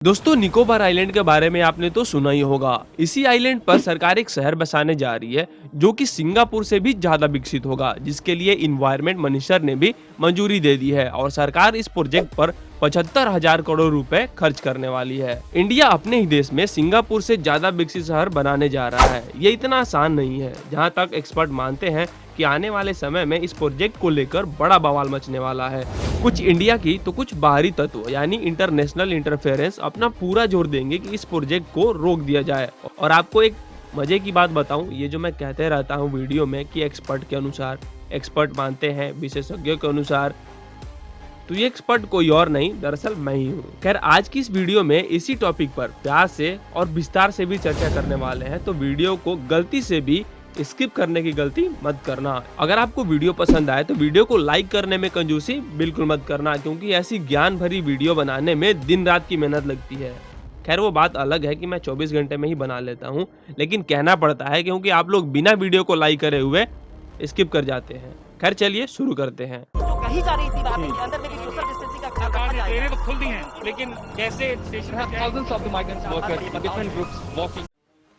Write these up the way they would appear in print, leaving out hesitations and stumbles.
दोस्तों, निकोबार आइलैंड के बारे में आपने तो सुना ही होगा। इसी आइलैंड पर सरकार एक शहर बसाने जा रही है जो कि सिंगापुर से भी ज्यादा विकसित होगा, जिसके लिए इन्वायरमेंट मिनिस्टर ने भी मंजूरी दे दी है और सरकार इस प्रोजेक्ट पर 75,000 करोड़ रुपए खर्च करने वाली है। इंडिया अपने ही देश में सिंगापुर से ज्यादा विकसित शहर बनाने जा रहा है। ये इतना आसान नहीं है। जहाँ तक एक्सपर्ट मानते हैं कि आने वाले समय में इस प्रोजेक्ट को लेकर बड़ा बवाल मचने वाला है। कुछ इंडिया की तो कुछ बाहरी तत्व यानी इंटरनेशनल इंटरफेरेंस अपना पूरा जोर देंगे कि इस प्रोजेक्ट को रोक दिया जाए। और आपको एक मजे की बात बताऊं, ये जो मैं कहते रहता हूं वीडियो में कि एक्सपर्ट के अनुसार, एक्सपर्ट मानते हैं विशेषज्ञों के अनुसार, तो ये एक्सपर्ट कोई और नहीं, दरअसल मैं ही हूँ। खैर, आज की इस वीडियो में इसी टॉपिक पर प्यार से और विस्तार से भी चर्चा करने वाले हैं, तो वीडियो को गलती से भी स्किप करने की गलती मत करना। अगर आपको वीडियो पसंद आए तो वीडियो को लाइक करने में कंजूसी बिल्कुल मत करना, क्योंकि ऐसी ज्ञान भरी वीडियो बनाने में दिन रात की मेहनत लगती है। खैर, वो बात अलग है कि मैं 24 घंटे में ही बना लेता हूँ, लेकिन कहना पड़ता है क्योंकि आप लोग बिना वीडियो को लाइक करे हुए स्किप कर जाते हैं। खैर, चलिए शुरू करते हैं। जो कही जा रही थी बातें कि अंदर में भी सोशल डिस्टेंसिंग का ख्याल सरकार रखा ने जाएगा। ट्रेनें तो खुल दी हैं, लेकिन कैसे स्टेशन पे क्या thousands of the migrants workers in different groups walking.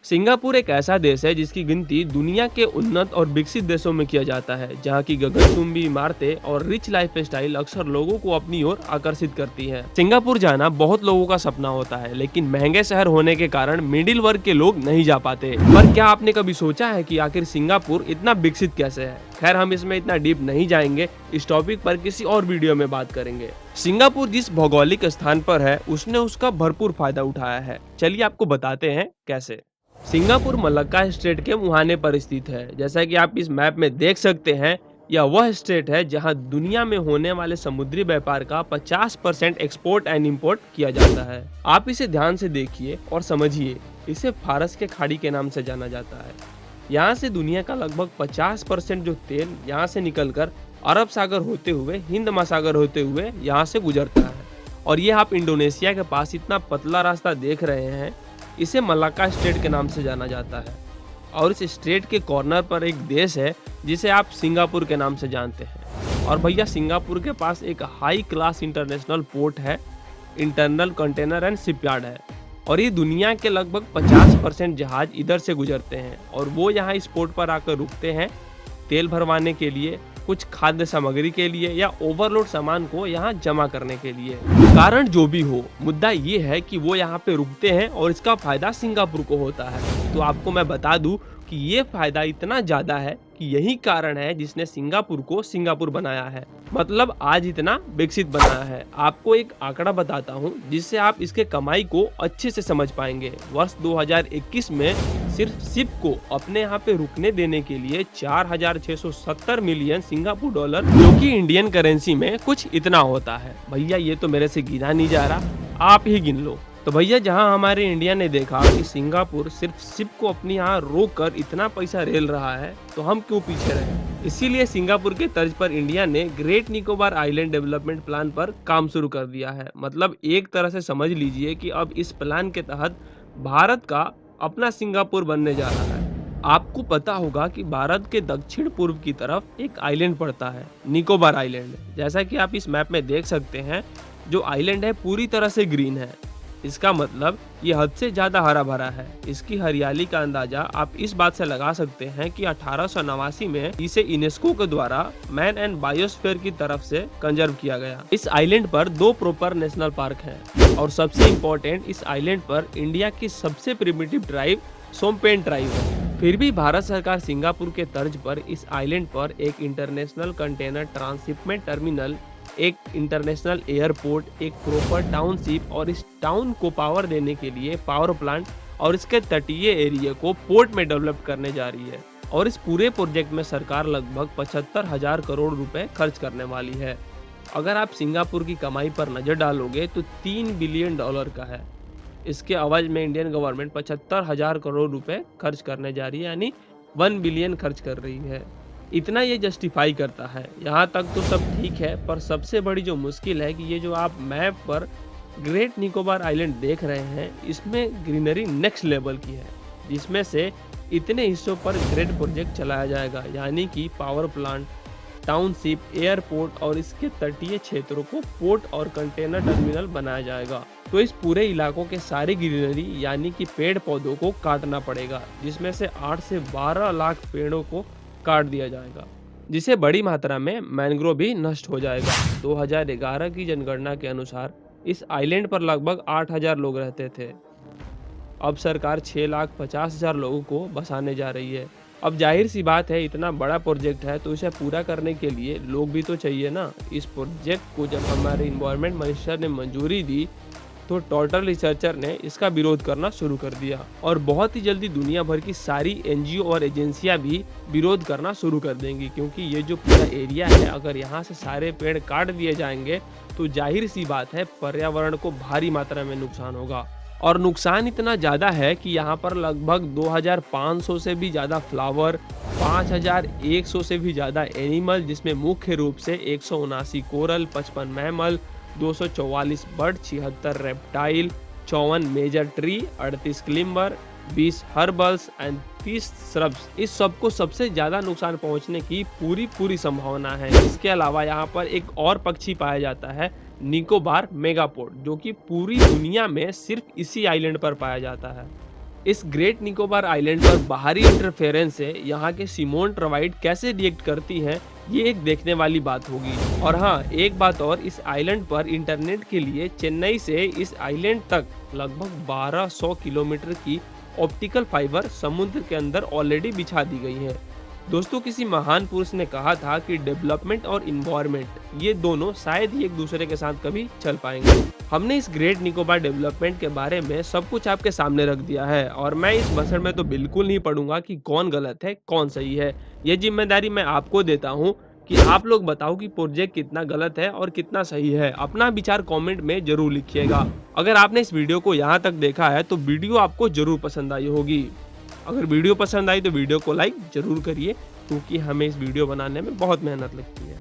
Singapore एक ऐसा देश है जिसकी गिनती दुनिया के उन्नत और विकसित देशों में किया जाता है, जहाँ की गगनचुंबी इमारतें और रिच लाइफ स्टाइल अक्सर लोगों को अपनी ओर आकर्षित करती है। सिंगापुर जाना बहुत लोगों का सपना होता है, लेकिन महंगे शहर होने के कारण मिडिल वर्ग के लोग नहीं जा पाते। पर क्या आपने कभी सोचा है कि आखिर सिंगापुर इतना विकसित कैसे है? खैर, हम इसमें इतना डीप नहीं जाएंगे, इस टॉपिक पर किसी और वीडियो में बात करेंगे। सिंगापुर जिस भौगोलिक स्थान पर है, उसने उसका भरपूर फायदा उठाया है। चलिए आपको बताते हैं कैसे। सिंगापुर मलक्का स्टेट के मुहाने पर स्थित है। जैसा कि आप इस मैप में देख सकते हैं, यह वह स्टेट है जहां दुनिया में होने वाले समुद्री व्यापार का 50% एक्सपोर्ट एंड इंपोर्ट किया जाता है। आप इसे ध्यान से देखिए और समझिए। इसे फारस के खाड़ी के नाम से जाना जाता है। यहाँ से दुनिया का लगभग 50% जो तेल यहाँ से निकलकर अरब सागर होते हुए हिंद महासागर होते हुए यहाँ से गुजरता है। और ये आप इंडोनेशिया के पास इतना पतला रास्ता देख रहे हैं, इसे मलाक्का स्टेट के नाम से जाना जाता है। और इस स्टेट के कॉर्नर पर एक देश है जिसे आप सिंगापुर के नाम से जानते हैं। और भैया, सिंगापुर के पास एक हाई क्लास इंटरनेशनल पोर्ट है, इंटरनल कंटेनर एंड शिपयार्ड है। और ये दुनिया के लगभग 50% जहाज इधर से गुजरते हैं और वो यहाँ इस पोर्ट पर आकर रुकते हैं तेल भरवाने के लिए, कुछ खाद्य सामग्री के लिए या ओवरलोड सामान को यहाँ जमा करने के लिए। कारण जो भी हो, मुद्दा ये है कि वो यहाँ पे रुकते हैं और इसका फायदा सिंगापुर को होता है। तो आपको मैं बता दूं कि ये फायदा इतना ज्यादा है कि यही कारण है जिसने सिंगापुर को सिंगापुर बनाया है, मतलब आज इतना विकसित बनाया है। आपको एक आंकड़ा बताता हूँ जिससे आप इसके कमाई को अच्छे से समझ पाएंगे। वर्ष 2021 में सिर्फ शिप को अपने यहाँ पे रुकने देने के लिए 4,670 मिलियन सिंगापुर डॉलर, जो कि इंडियन करेंसी में कुछ इतना होता है। भैया, ये तो मेरे से गिना नहीं जा रहा, आप ही गिन लो। तो भैया, जहां हमारे इंडिया ने देखा कि सिंगापुर सिर्फ शिप को अपनी यहाँ रोक कर इतना पैसा रेल रहा है, तो हम क्यों पीछे रहे। इसीलिए सिंगापुर के तर्ज पर इंडिया ने great Nicobar island development plan पर काम शुरू कर दिया है। मतलब एक तरह से समझ लीजिए कि अब इस प्लान के तहत भारत का अपना सिंगापुर बनने जा रहा है। आपको पता होगा कि भारत के दक्षिण पूर्व की तरफ एक आइलैंड पड़ता है, निकोबार आइलैंड। जैसा कि आप इस मैप में देख सकते हैं, जो आइलैंड है पूरी तरह से ग्रीन है। इसका मतलब ये हद से ज्यादा हरा भरा है। इसकी हरियाली का अंदाजा आप इस बात से लगा सकते हैं कि 1889 में इसे यूनेस्को के द्वारा मैन एंड बायोस्फीयर की तरफ से कंजर्व किया गया। इस आइलैंड पर 2 प्रॉपर नेशनल पार्क हैं और सबसे इम्पोर्टेंट, इस आइलैंड पर इंडिया की सबसे प्रिमिटिव ट्राइब सोमपेन ट्राइब है। फिर भी भारत सरकार सिंगापुर के तर्ज पर इस आइलैंड पर एक इंटरनेशनल कंटेनर ट्रांसशिपमेंट टर्मिनल, एक इंटरनेशनल एयरपोर्ट, एक प्रॉपर टाउनशिप और इस टाउन को पावर देने के लिए पावर प्लांट और इसके तटीय एरिया को पोर्ट में डेवलप करने जा रही है। और इस पूरे प्रोजेक्ट में सरकार लगभग 75,000 करोड़ रुपए खर्च करने वाली है। अगर आप सिंगापुर की कमाई पर नजर डालोगे तो 3 बिलियन डॉलर का है। इसके अवज में इंडियन गवर्नमेंट 75,000 करोड़ रुपए खर्च करने जा रही है, यानी 1 बिलियन खर्च कर रही है। इतना ये जस्टिफाई करता है। यहाँ तक तो सब ठीक है, पर सबसे बड़ी जो मुश्किल है कि ये जो आप मैप पर ग्रेट निकोबार आइलैंड देख रहे हैं, इसमें ग्रीनरी नेक्स्ट लेवल की है, जिसमें से इतने हिस्सों पर ग्रेड प्रोजेक्ट चलाया जाएगा, यानी कि पावर प्लांट, टाउनशिप, एयरपोर्ट और इसके तटीय क्षेत्रों को पोर्ट और कंटेनर टर्मिनल बनाया जाएगा। तो इस पूरे इलाकों के सारे ग्रीनरी यानी कि पेड़ पौधों को काटना पड़ेगा, जिसमें से 8 से 12 लाख पेड़ों को काट दिया जाएगा, जिसे बड़ी मात्रा में मैंग्रोव भी नष्ट हो जाएगा। 2011 की जनगणना के अनुसार इस आइलैंड पर लगभग 8,000 लोग रहते थे। अब सरकार 6,50,000 लोगों को बसाने जा रही है। अब जाहिर सी बात है, इतना बड़ा प्रोजेक्ट है तो इसे पूरा करने के लिए लोग भी तो चाहिए ना। इस प्रोजेक्ट को जब हमारे इन्वायरमेंट मिनिस्टर ने मंजूरी दी तो टोटल रिसर्चर ने इसका विरोध करना शुरू कर दिया और बहुत ही जल्दी दुनिया भर की सारी एनजीओ और एजेंसियां भी विरोध करना शुरू कर देंगी, क्योंकि ये जो पूरा एरिया है, अगर यहाँ से सारे पेड़ काट दिए जाएंगे तो जाहिर सी बात है पर्यावरण को भारी मात्रा में नुकसान होगा। और नुकसान इतना ज़्यादा है कि यहाँ पर लगभग 2,500 से भी ज़्यादा फ्लावर, 5,100 से भी ज़्यादा एनिमल, जिसमें मुख्य रूप से 179 coral, 55 mammal, 244 bird, 76 reptile, 54 major tree, 38 climber, 20 herbals and 30 shrubs, इस सब को सबसे ज़्यादा नुकसान पहुंचने की पूरी संभावना है। इसके अलावा यहाँ पर एक और पक्षी पाया जाता है, निकोबार मेगापोड, जो कि पूरी दुनिया में सिर्फ इसी आइलैंड पर पाया जाता है। इस ग्रेट निकोबार आइलैंड पर बाहरी इंटरफेरेंस से यहाँ के सिमोन ट्रवाइड कैसे रिएक्ट करती हैं, ये एक देखने वाली बात होगी। और हाँ, एक बात और, इस आइलैंड पर इंटरनेट के लिए चेन्नई से इस आइलैंड तक लगभग 1200 किलोमीटर की ऑप्टिकल फाइबर समुद्र के अंदर ऑलरेडी बिछा दी गई है। दोस्तों, किसी महान पुरुष ने कहा था कि डेवलपमेंट और इन्वायरमेंट, ये दोनों शायद ही एक दूसरे के साथ कभी चल पाएंगे। हमने इस ग्रेट निकोबार डेवलपमेंट के बारे में सब कुछ आपके सामने रख दिया है और मैं इस भाषण में तो बिल्कुल नहीं पढ़ूंगा कि कौन गलत है कौन सही है। ये जिम्मेदारी मैं आपको देता हूँ कि आप लोग बताओ कि प्रोजेक्ट कितना गलत है और कितना सही है। अपना विचार कमेंट में जरूर लिखिएगा। अगर आपने इस वीडियो को यहाँ तक देखा है तो वीडियो आपको जरूर पसंद आई होगी। अगर वीडियो पसंद आई तो वीडियो को लाइक जरूर करिए, क्योंकि हमें इस वीडियो बनाने में बहुत मेहनत लगती है।